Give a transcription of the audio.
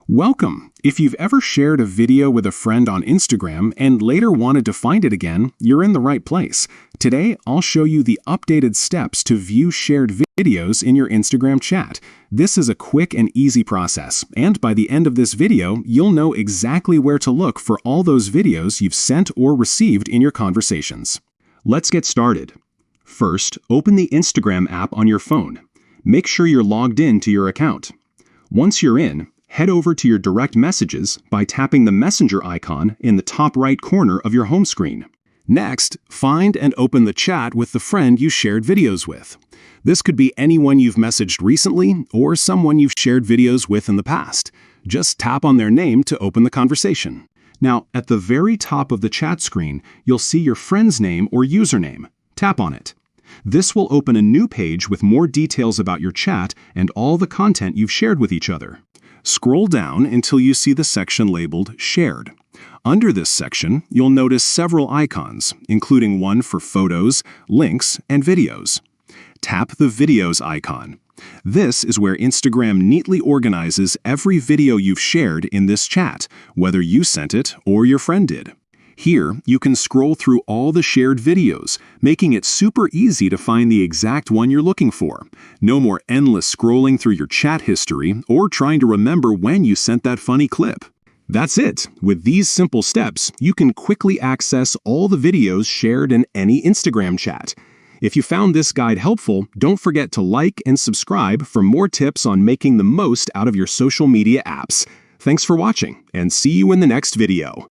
Welcome! If you've ever shared a video with a friend on Instagram and later wanted to find it again, you're in the right place. Today, I'll show you the updated steps to view shared videos in your Instagram chat. This is a quick and easy process, and by the end of this video, you'll know exactly where to look for all those videos you've sent or received in your conversations. Let's get started. First, open the Instagram app on your phone. Make sure you're logged in to your account. Once you're in, head over to your direct messages by tapping the messenger icon in the top right corner of your home screen. Next, find and open the chat with the friend you shared videos with. This could be anyone you've messaged recently or someone you've shared videos with in the past. Just tap on their name to open the conversation. Now, at the very top of the chat screen, you'll see your friend's name or username. Tap on it. This will open a new page with more details about your chat and all the content you've shared with each other. Scroll down until you see the section labeled Shared. Under this section, you'll notice several icons, including one for photos, links, and videos. Tap the Videos icon. This is where Instagram neatly organizes every video you've shared in this chat, whether you sent it or your friend did. Here, you can scroll through all the shared videos, making it super easy to find the exact one you're looking for. No more endless scrolling through your chat history or trying to remember when you sent that funny clip. That's it. With these simple steps, you can quickly access all the videos shared in any Instagram chat. If you found this guide helpful, don't forget to like and subscribe for more tips on making the most out of your social media apps. Thanks for watching, and see you in the next video.